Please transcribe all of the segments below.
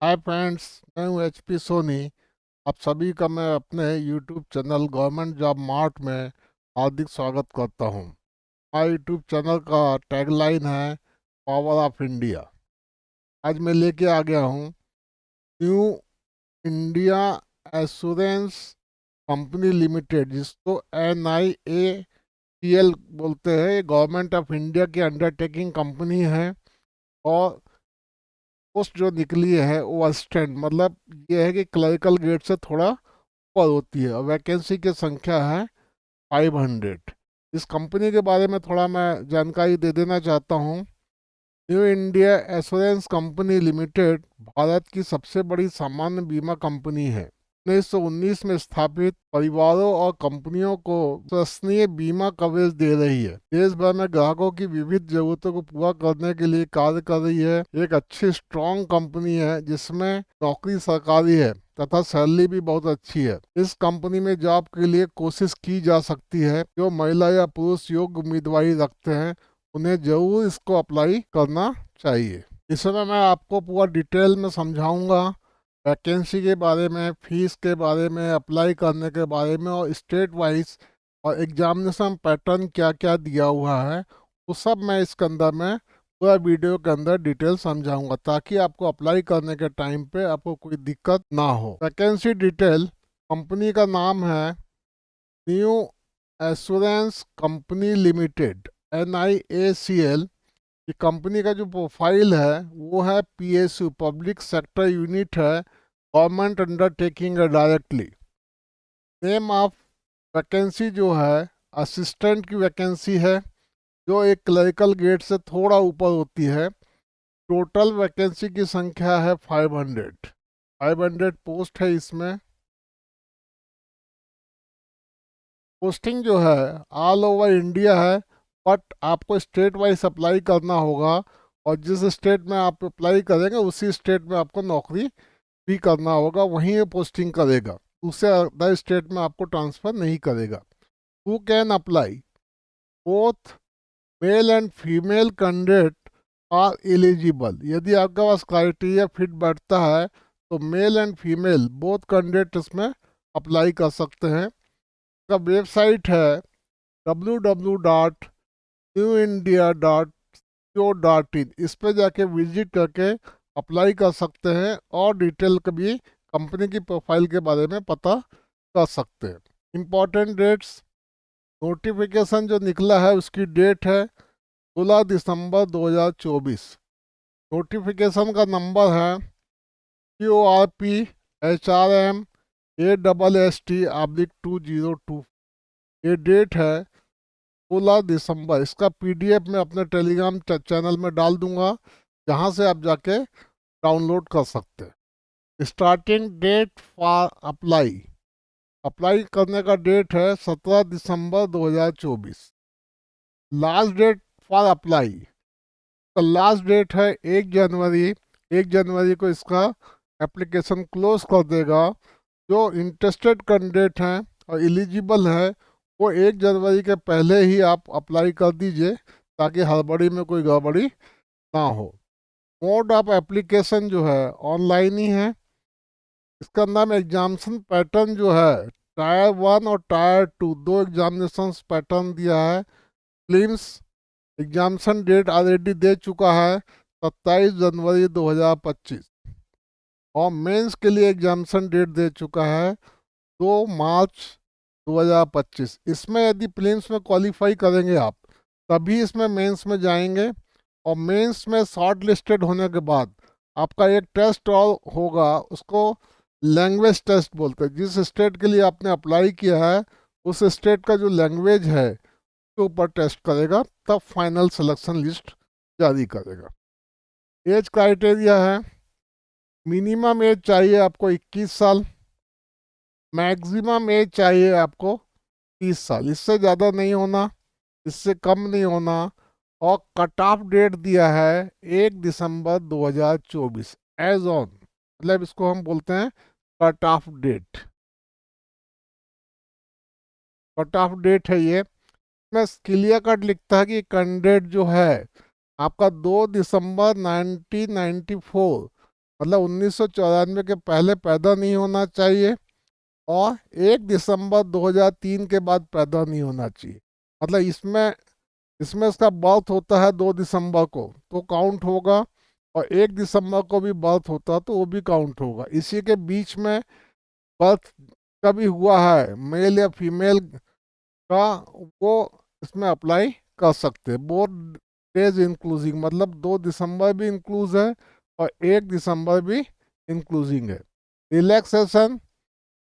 Hi friends, मैं हूँ HP Soni. आप सभी का मैं अपने YouTube channel government job mart में हार्दिक स्वागत करता हूँ। हमारे यूट्यूब चैनल का टैगलाइन है पावर ऑफ इंडिया। आज मैं लेके आ गया हूँ new India assurance company limited, जिसको NIACL बोलते हैं। ये गवर्नमेंट ऑफ इंडिया की अंडरटेकिंग कंपनी है और पोस्ट जो निकली है वो असिस्टेंट, मतलब ये है कि क्लरिकल ग्रेड से थोड़ा ऊपर होती है और वैकेंसी की संख्या है 500। इस कंपनी के बारे में थोड़ा मैं जानकारी दे देना चाहता हूँ। New India assurance company limited Bharat की सबसे बड़ी सामान्य बीमा कंपनी है। 1919 में स्थापित, परिवारों और कंपनियों को विश्वसनीय बीमा कवरेज दे रही है। देश भर में ग्राहकों की विविध जरूरतों को पूरा करने के लिए कार्य कर रही है। एक अच्छी स्ट्रॉन्ग कंपनी है जिसमें नौकरी सरकारी है तथा सैलरी भी बहुत अच्छी है। इस कंपनी में जॉब के लिए कोशिश की जा सकती है। जो महिला या पुरुष योग्य उम्मीदवारी रखते हैं उन्हें जरूर इसको अप्लाई करना चाहिए। इस समय मैं आपको पूरा डिटेल में समझाऊंगा, वैकेंसी के बारे में, फीस के बारे में, अप्लाई करने के बारे में और स्टेट वाइज और एग्जामिनेशन पैटर्न क्या क्या दिया हुआ है वो सब मैं इसके अंदर में पूरा वीडियो के अंदर डिटेल समझाऊंगा, ताकि आपको अप्लाई करने के टाइम पे आपको कोई दिक्कत ना हो। वैकेंसी डिटेल, कंपनी का नाम है new assurance company limited, NIACL। ये कंपनी का जो प्रोफाइल है वो है PSU, पब्लिक सेक्टर यूनिट है, गवर्नमेंट अंडरटेकिंग है डायरेक्टली। नेम ऑफ वैकेंसी जो है असिस्टेंट की वैकेंसी है, जो एक क्लरिकल ग्रेड से थोड़ा ऊपर होती है। टोटल वैकेंसी की संख्या है 500 पोस्ट है इसमें। पोस्टिंग जो है ऑल ओवर इंडिया है, बट आपको स्टेट वाइज अप्लाई करना होगा और जिस स्टेट में आप अप्लाई करेंगे उसी स्टेट में आपको नौकरी भी करना होगा, वहीं ये पोस्टिंग करेगा। दूसरे अदर स्टेट में आपको ट्रांसफ़र नहीं करेगा। Who can apply? Both male and female candidate are eligible. यदि आपके पास क्राइटेरिया फिट बैठता है तो male and female both candidate इसमें अप्लाई कर सकते हैं। का वेबसाइट है www.newindia.co.in। इस पे जाके विजिट करके अप्लाई कर सकते हैं और डिटेल भी कंपनी की प्रोफाइल के बारे में पता कर सकते हैं। इम्पोर्टेंट डेट्स, नोटिफिकेशन जो निकला है उसकी डेट है 16 दिसंबर 2024। नोटिफिकेशन का नंबर है QRP HRM ASST/202। ये डेट है 16 दिसंबर। इसका PDF मैं अपने टेलीग्राम चैनल में डाल दूंगा, जहां से आप जाके डाउनलोड कर सकते हैं। Starting date for apply, apply करने का डेट है 17 दिसंबर 2024। लास्ट डेट फॉर अप्लाई, तो लास्ट डेट है 1 जनवरी। 1 जनवरी को इसका एप्लीकेशन क्लोज कर देगा। जो इंटरेस्टेड कैंडिडेट हैं और एलिजिबल हैं वो 1 जनवरी के पहले ही आप अप्लाई कर दीजिए, ताकि हड़बड़ी में कोई गड़बड़ी ना हो। मोड ऑफ एप्लीकेशन जो है ऑनलाइन ही है। इसका नाम एग्जामिनेशन पैटर्न जो है टायर 1 और टायर 2 दो एग्जामिनेशन पैटर्न दिया है। प्रीलिम्स एग्जामिनेशन डेट ऑलरेडी दे चुका है 27 जनवरी 2025 और मेंस के लिए एग्जामिनेशन डेट दे चुका है 2 मार्च 2025। इसमें यदि प्रीलिम्स में क्वालिफाई करेंगे आप तभी इसमें मेंस में जाएंगे, और मेंस में शॉर्ट लिस्टेड होने के बाद आपका एक टेस्ट और होगा, उसको लैंग्वेज टेस्ट बोलते हैं। जिस स्टेट के लिए आपने अप्लाई किया है उस स्टेट का जो लैंग्वेज है के ऊपर टेस्ट करेगा, तब फाइनल सिलेक्शन लिस्ट जारी करेगा। एज क्राइटेरिया है, मिनिमम एज चाहिए आपको 21 साल, मैक्सिमम एज चाहिए आपको 30 साल। इससे ज़्यादा नहीं होना, इससे कम नहीं होना। और कट ऑफ डेट दिया है 1 दिसंबर 2024 एज ऑन, मतलब इसको हम बोलते हैं cut off date. Cut off date है ये। मैं क्लियर कट लिखता है कि कैंडिडेट जो है आपका 2 दिसंबर 1994 मतलब 1994 के पहले पैदा नहीं होना चाहिए और 1 दिसंबर 2003 के बाद पैदा नहीं होना चाहिए। मतलब इसमें इसमें इसका बर्थ होता है 2 दिसंबर को तो काउंट होगा, और 1 दिसंबर को भी बर्थ होता है तो वो भी काउंट होगा। इसी के बीच में बर्थ का भी हुआ है मेल या फीमेल का, वो इसमें अप्लाई कर सकते हैं। बोथ डेज इंक्लूसिव, मतलब 2 दिसंबर भी इंक्लूज है और 1 दिसंबर भी इंक्लूसिंग है। Relaxation,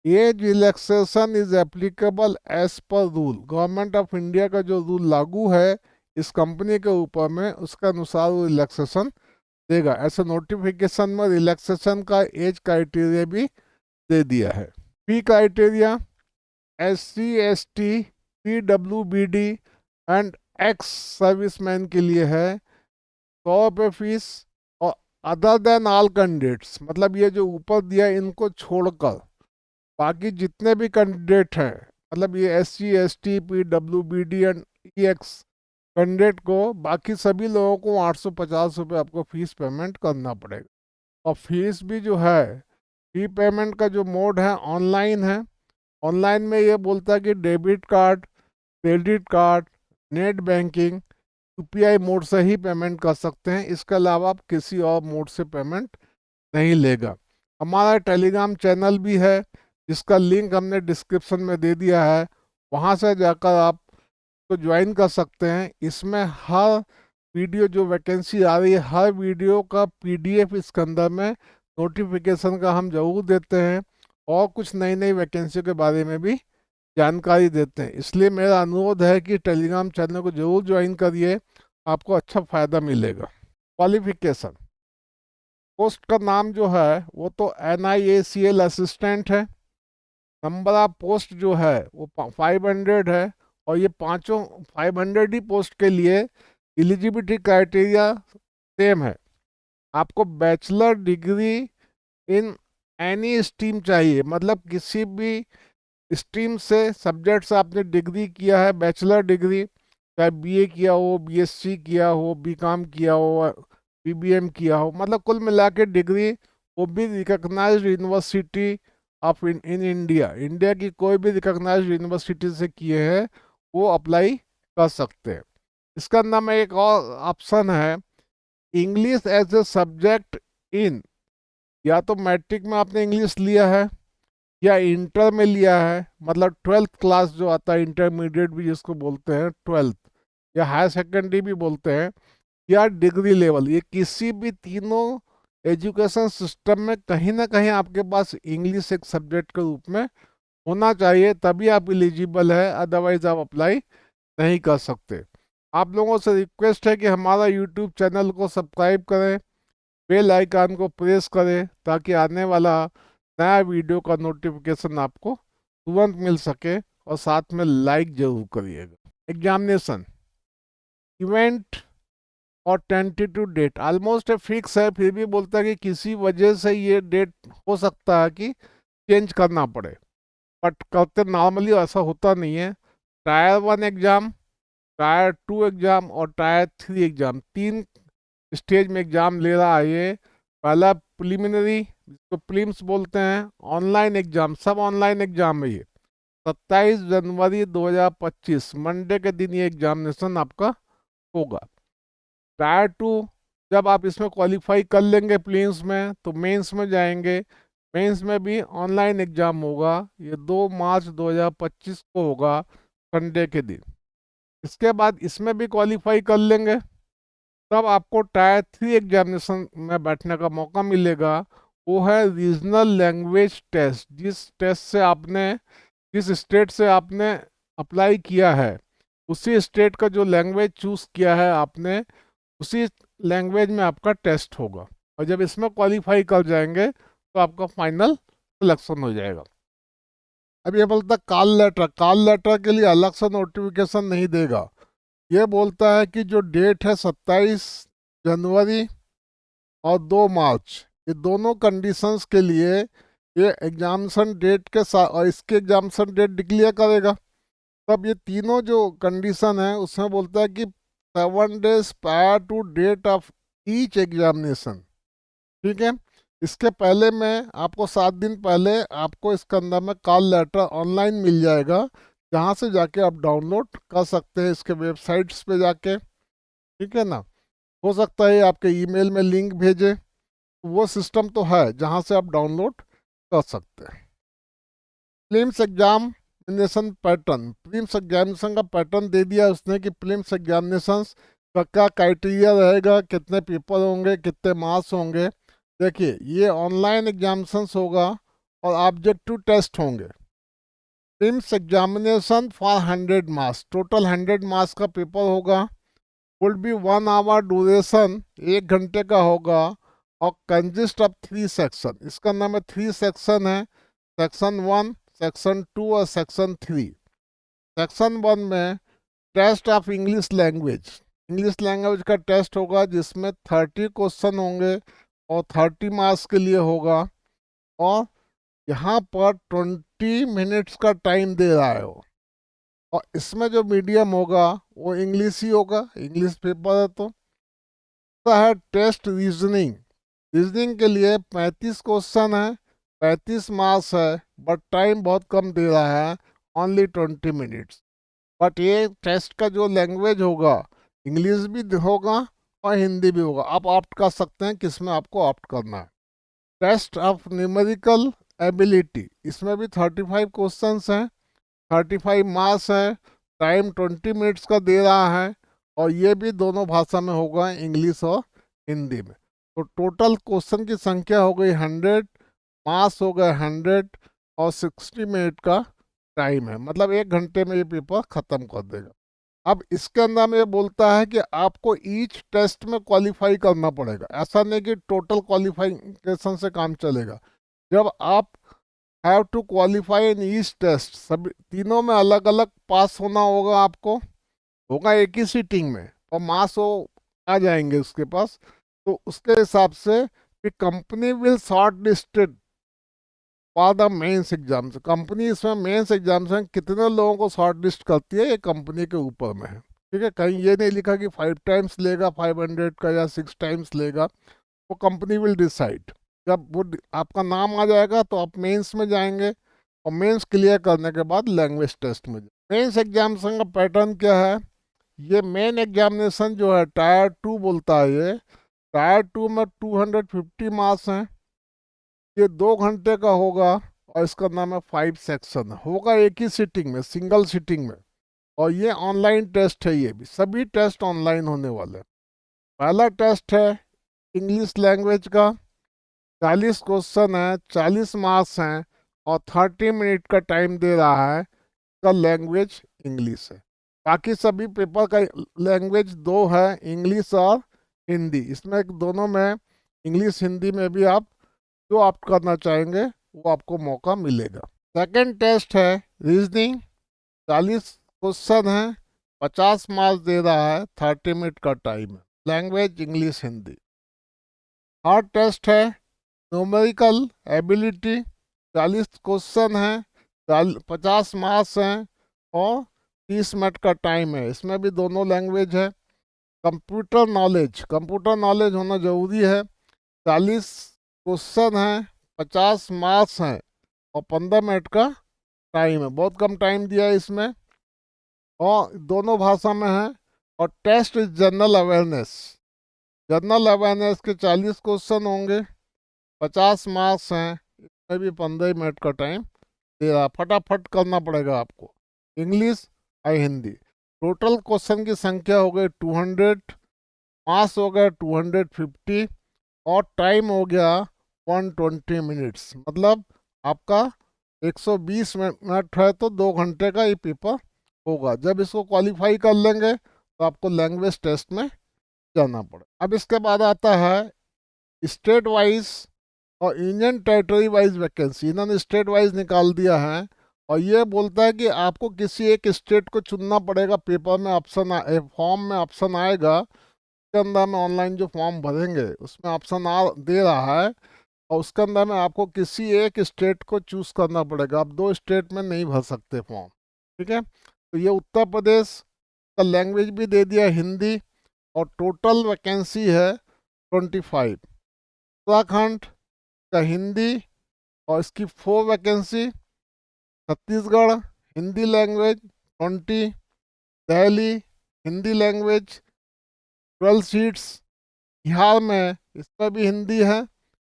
as relaxation is applicable as per rule. Government of India का जो रूल लागू है इस कंपनी के ऊपर में, उसके अनुसार वो रिलैक्सेशन देगा। ऐसे नोटिफिकेशन में रिलैक्सेशन का एज क्राइटेरिया भी दे दिया है। Fee criteria, SC ST PWBD and ex serviceman के लिए है 100 रुपये फीस। और अदर देन ऑल कैंडिडेट्स, मतलब ये जो ऊपर दिया इनको छोड़कर बाकी जितने भी कैंडिडेट हैं, मतलब ये SC ST PWBD and EX candidate को, बाकी सभी लोगों को 850 रुपये आपको फीस पेमेंट करना पड़ेगा। और फीस भी जो है, फी पेमेंट का जो मोड है ऑनलाइन है। ऑनलाइन में ये बोलता है कि debit card, credit card, net banking, UPI mode से ही पेमेंट कर सकते हैं। इसके अलावा आप किसी और मोड से पेमेंट नहीं लेगा। हमारा टेलीग्राम चैनल भी है जिसका लिंक हमने डिस्क्रिप्शन में दे दिया है, वहाँ से जाकर आप तो ज्वाइन कर सकते हैं। इसमें हर वीडियो जो वैकेंसी आ रही है, हर वीडियो का PDF इसके अंदर में नोटिफिकेशन का हम जरूर देते हैं, और कुछ नई नई वैकेंसी के बारे में भी जानकारी देते हैं। इसलिए मेरा अनुरोध है कि टेलीग्राम चैनल को जरूर ज्वाइन करिए, आपको अच्छा फ़ायदा मिलेगा। क्वालिफिकेशन, पोस्ट का नाम जो है वो तो NIACL असिस्टेंट है। नंबर ऑफ पोस्ट जो है वो 500 है, और ये पांचों 500 ही पोस्ट के लिए एलिजिबिलिटी क्राइटेरिया सेम है। आपको bachelor degree in any stream चाहिए, मतलब किसी भी स्ट्रीम से, सब्जेक्ट से आपने डिग्री किया है, बैचलर डिग्री, चाहे BA किया हो, BSc किया हो, BCom किया हो, BBM किया हो, मतलब कुल मिला के डिग्री, वो भी recognised university of in India, India की कोई भी रिकॉग्नाइज्ड यूनिवर्सिटी से किए हैं वो अप्लाई कर सकते हैं। इसका अंदर में एक और ऑप्शन है, English as a subject in, या तो मैट्रिक में आपने इंग्लिश लिया है या इंटर में लिया है, मतलब 12th क्लास जो आता है, इंटरमीडिएट भी जिसको बोलते हैं 12th, या हायर सेकेंडरी भी बोलते हैं, या डिग्री लेवल, ये किसी भी तीनों एजुकेशन सिस्टम में कहीं ना कहीं आपके पास इंग्लिश एक सब्जेक्ट के रूप में होना चाहिए, तभी आप एलिजिबल है, अदरवाइज आप अप्लाई नहीं कर सकते। आप लोगों से रिक्वेस्ट है कि हमारा यूट्यूब चैनल को सब्सक्राइब करें, बेल आइकन को प्रेस करें, ताकि आने वाला नया वीडियो का नोटिफिकेशन आपको तुरंत मिल सके, और साथ में लाइक जरूर करिएगा। एग्जामिनेशन, इवेंट और टेंटेटिव डेट ऑलमोस्ट फिक्स है, फिर भी बोलता है कि किसी वजह से ये डेट हो सकता है कि चेंज करना पड़े, बट करते नॉर्मली ऐसा होता नहीं है। टायर 1 एग्ज़ाम, टायर 2 एग्ज़ाम और टायर 3 एग्ज़ाम, 3 स्टेज में एग्ज़ाम ले रहा है ये। पहला प्रिलिमिनरी, जिसको प्रीलिम्स बोलते हैं, ऑनलाइन एग्ज़ाम, सब ऑनलाइन एग्ज़ाम है ये। 27 जनवरी 2025 मंडे के दिन ये एग्जामिनेशन आपका होगा। टायर 2, जब आप इसमें क्वालिफाई कर लेंगे प्रीलिम्स में, तो मेंस में जाएंगे। मेंस में भी ऑनलाइन एग्ज़ाम होगा, ये 2 मार्च 2025 को होगा, संडे के दिन। इसके बाद इसमें भी क्वालिफाई कर लेंगे, तब आपको टायर 3 एग्जामिनेशन में बैठने का मौका मिलेगा। वो है रीजनल लैंग्वेज टेस्ट। जिस टेस्ट से आपने, जिस स्टेट से आपने अप्लाई किया है, उसी स्टेट का जो लैंग्वेज चूज किया है आपने, उसी लैंग्वेज में आपका टेस्ट होगा। और जब इसमें क्वालिफाई कर जाएंगे तो आपका फाइनल सिलेक्शन हो जाएगा। अब ये बोलता है कॉल लेटर, कॉल लेटर के लिए अलग से नोटिफिकेशन नहीं देगा। ये बोलता है कि जो डेट है 27 जनवरी और 2 मार्च, ये दोनों कंडीशंस के लिए ये एग्जामिनेशन डेट के साथ और इसके एग्जामिनेशन डेट डिक्लेयर करेगा। तब ये तीनों जो कंडीशन है उसमें बोलता है कि 7 days prior to date of each examination, ठीक है। इसके पहले में आपको 7 दिन पहले आपको इसके अंदर में कॉल लेटर ऑनलाइन मिल जाएगा, जहाँ से जाके आप डाउनलोड कर सकते हैं इसके वेबसाइट्स पे जाके। ठीक है ना। हो सकता है आपके ईमेल में लिंक भेजे, वो सिस्टम तो है जहाँ से आप डाउनलोड कर सकते हैं। Prelims examination pattern, prelims examination का पैटर्न दे दिया उसने कि प्रीलिम्स एग्जामिनेशन का क्या क्राइटेरिया रहेगा, कितने पेपर होंगे, कितने मार्क्स होंगे। देखिए, ये ऑनलाइन एग्जामिनेशंस होगा और ऑब्जेक्टिव टेस्ट होंगे। Prelims examination for 100 marks, total 100 marks का पेपर होगा। वुड बी 1 आवर ड्यूरेशन, 1 घंटे का होगा, और कंजिस्ट ऑफ 3 सेक्शन। इसका नाम है 3 सेक्शन है, सेक्शन 1, सेक्शन 2 और सेक्शन 3। सेक्शन 1 में test of English language, English language का टेस्ट होगा, जिसमें 30 क्वेश्चन होंगे और 30 मार्क्स के लिए होगा। और यहाँ पर 20 मिनट्स का टाइम दे रहा है वो। और इसमें जो मीडियम होगा वो इंग्लिश ही होगा, इंग्लिश पेपर है तो। है टेस्ट रीजनिंग, रीजनिंग के लिए 35 क्वेश्चन है, 35 मार्क्स है, बट टाइम बहुत कम दे रहा है, ओनली 20 मिनट्स। बट ये टेस्ट का जो लैंग्वेज होगा, इंग्लिश भी होगा और हिंदी भी होगा। आप ऑप्ट कर सकते हैं किस में आपको ऑप्ट करना है। टेस्ट ऑफ न्यूमेरिकल एबिलिटी, इसमें भी 35 क्वेश्चंस हैं, 35 मार्क्स है, टाइम 20 मिनट्स का दे रहा है, और ये भी दोनों भाषा में होगा, इंग्लिश और हिंदी में। तो टोटल क्वेश्चन की संख्या हो गई 100, मार्क्स हो गए 100, और 60 मिनट का टाइम है, मतलब 1 घंटे में ये पेपर खत्म कर देगा। अब इसके अंदर में ये बोलता है कि आपको ईच टेस्ट में क्वालिफाई करना पड़ेगा। ऐसा नहीं कि टोटल क्वालिफिकेशन से काम चलेगा। जब आप have to qualify in each test, सभी तीनों में अलग अलग पास होना होगा आपको, होगा एक ही सीटिंग में, और मार्क्स वो आ जाएंगे उसके पास। तो उसके हिसाब से कि company will short listed for the mains exams, company इसमें मेंस एग्जाम्स में कितने लोगों को शॉर्ट लिस्ट करती है, ये कंपनी के ऊपर में है। ठीक है, कहीं ये नहीं लिखा कि 5 टाइम्स लेगा 500 का या 6 टाइम्स लेगा, वो कंपनी विल डिसाइड। जब वो आपका नाम आ जाएगा तो आप मेंस में जाएंगे, और मेंस क्लियर करने के बाद लैंग्वेज टेस्ट में जाएंगे। मेंस एग्जामिनेशन का पैटर्न क्या है, ये मेन एग्जामिनेशन जो है टायर 2 बोलता है, ये टायर 2 में 250 मार्क्स हैं, ये 2 घंटे का होगा, और इसका नाम है 5 सेक्शन, होगा एक ही सीटिंग में, सिंगल सीटिंग में। और ये ऑनलाइन टेस्ट है, ये भी सभी टेस्ट ऑनलाइन होने वाले हैं। पहला टेस्ट है इंग्लिश लैंग्वेज का, 40 क्वेश्चन है, 40 मार्क्स हैं, और 30 मिनट का टाइम दे रहा है। का लैंग्वेज इंग्लिश है। बाकी सभी पेपर का लैंग्वेज दो है, इंग्लिश और हिंदी। इसमें दोनों में, इंग्लिश हिंदी में भी आप जो ऑप्ट करना चाहेंगे वो आपको मौका मिलेगा। सेकंड टेस्ट है रीजनिंग, 40 क्वेश्चन है, 50 मार्क्स दे रहा है, 30 मिनट का टाइम है, language English Hindi. Third test है न्यूमेरिकल एबिलिटी, 40 क्वेश्चन है, 50 मार्क्स हैं, और 30 मिनट का टाइम है, इसमें भी दोनों लैंग्वेज है। कंप्यूटर नॉलेज, कंप्यूटर नॉलेज होना जरूरी है, 40 क्वेश्चन है, 50 मार्क्स हैं, और 15 मिनट का टाइम है, बहुत कम टाइम दिया है इसमें, और दोनों भाषा में है। और test is general awareness, general awareness के 40 क्वेश्चन होंगे, 50 मार्क्स हैं, इसमें भी 15 मिनट का टाइम दे रहा, फटाफट करना पड़ेगा आपको, इंग्लिश और हिंदी। टोटल क्वेश्चन की संख्या हो गई 200, मार्क्स हो गए 250, और टाइम हो गया 120 मिनट्स, मतलब आपका 120 मिनट है, तो 2 घंटे का ये पेपर होगा। जब इसको क्वालिफाई कर लेंगे तो आपको लैंग्वेज टेस्ट में जाना पड़े। अब इसके बाद आता है स्टेट वाइज और यूनियन टेरिटरी वाइज वैकेंसी। इन्होंने स्टेट वाइज निकाल दिया है, और ये बोलता है कि आपको किसी एक स्टेट को चुनना पड़ेगा। पेपर में ऑप्शन, फॉर्म में ऑप्शन आएगा, उसके अंदर में ऑनलाइन जो फॉर्म भरेंगे उसमें ऑप्शन आ दे रहा है, और उसके अंदर में आपको किसी एक स्टेट को चूज करना पड़ेगा। आप 2 स्टेट में नहीं भर सकते फॉर्म। ठीक है, तो ये उत्तर प्रदेश का लैंग्वेज भी दे दिया हिंदी, और टोटल वैकेंसी है 25। उत्तराखंड इसका हिंदी, और इसकी 4 vacancy. Chhattisgarh Hindi language 20, Delhi Hindi language 12 seats, Bihar में इसमें भी हिंदी है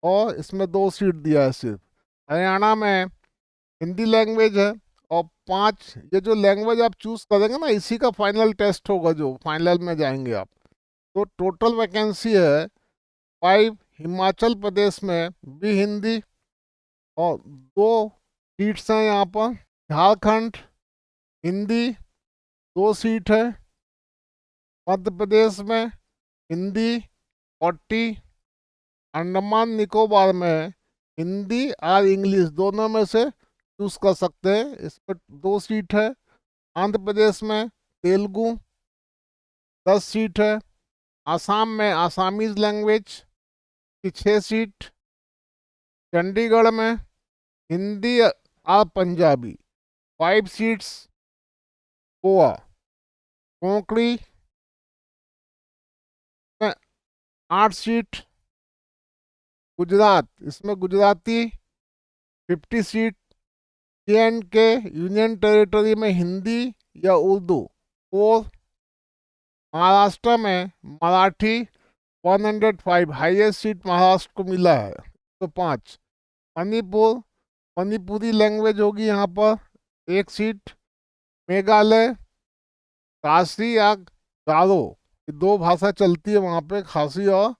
और इसमें 2 सीट दिया है सिर्फ। हरियाणा में हिंदी लैंग्वेज है और 5। ये जो लैंग्वेज आप चूज करेंगे ना, इसी का फाइनल टेस्ट होगा, जो फाइनल में जाएंगे आप। तो टोटल वैकेंसी है 5। हिमाचल प्रदेश में भी हिंदी, और 2 सीट्स हैं यहाँ पर। झारखंड हिंदी 2 सीट है। मध्य प्रदेश में हिंदी 40। अंडमान निकोबार में हिंदी और इंग्लिश दोनों में से चूज कर सकते हैं, इस पर 2 सीट है। आंध्र प्रदेश में तेलुगु 10 सीट है। आसाम में आसामीज लैंग्वेज की 6 सीट। चंडीगढ़ में हिंदी और पंजाबी 5 सीट्स। गोवा कोंकणी में 8 सीट। गुजरात, इसमें Gujarati 50 seat. J&K union territory में हिंदी या उर्दू 4। महाराष्ट्र में मराठी 105, हाईएस्ट सीट महाराष्ट्र को मिला है, तो 5। मणिपुर मणिपुरी लैंग्वेज होगी यहाँ पर 1 सीट। मेघालय खासी या गारो, ये 2 भाषा चलती है वहाँ पे, खासी और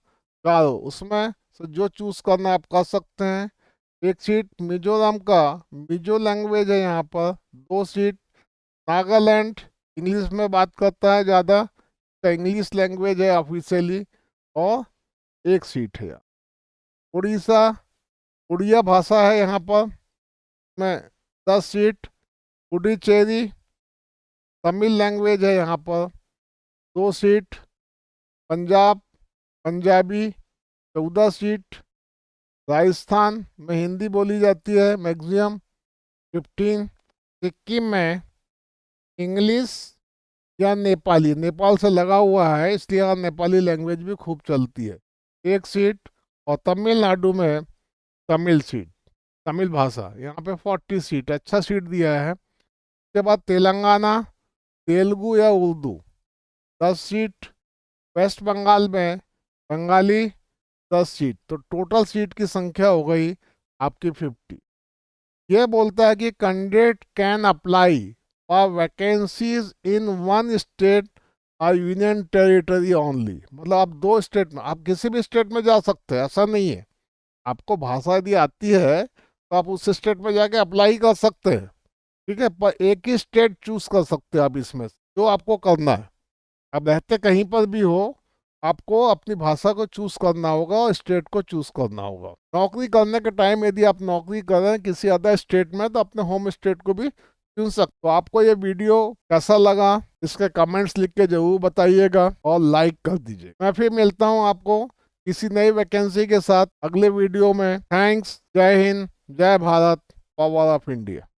गारो, उसमें से जो चूज करना आप कर सकते हैं। 1 सीट। मिजोरम का मिजो लैंग्वेज है यहाँ पर 2 सीट। नागालैंड इंग्लिश में बात करता है ज़्यादा, तो इंग्लिश लैंग्वेज है ऑफिशियली, और 1 सीट है। उड़ीसा उड़िया भाषा है यहाँ पर में 10 सीट। पुडुचेरी तमिल लैंग्वेज है यहाँ पर 2 सीट। पंजाब पंजाबी 14 सीट। राजस्थान में हिंदी बोली जाती है मैक्सिमम 15। सिक्किम में इंग्लिश या नेपाली, नेपाल से लगा हुआ है इसलिए यहाँ नेपाली लैंग्वेज भी खूब चलती है, 1 सीट। और तमिलनाडु में तमिल सीट, तमिल भाषा, यहाँ पे 40 सीट, अच्छा सीट दिया है। उसके बाद तेलंगाना तेलुगु या उर्दू 10 सीट। वेस्ट बंगाल में बंगाली 10 सीट। तो टोटल सीट की संख्या हो गई आपकी 50। ये बोलता है कि candidate can apply for vacancies in 1 state और यूनियन टेरिटरी ओनली। मतलब आप 2 स्टेट में, आप किसी भी स्टेट में जा सकते हैं, ऐसा नहीं है। आपको भाषा यदि आती है तो आप उस स्टेट में जाके अप्लाई कर सकते हैं, ठीक है। पर एक ही स्टेट चूज कर सकते हैं आप इसमें जो आपको करना है। अब रहते कहीं पर भी हो, आपको अपनी भाषा को चूज करना होगा और स्टेट को चूज करना होगा। नौकरी करने के टाइम यदि आप नौकरी कर रहे हैं किसी अदर स्टेट में, तो अपने होम स्टेट को भी चुन सकते हो। आपको ये वीडियो कैसा लगा इसके कमेंट्स लिख के जरूर बताइएगा और लाइक कर दीजिए। मैं फिर मिलता हूँ आपको किसी नई वैकेंसी के साथ अगले वीडियो में। थैंक्स। जय हिंद, जय भारत, पावर ऑफ इंडिया।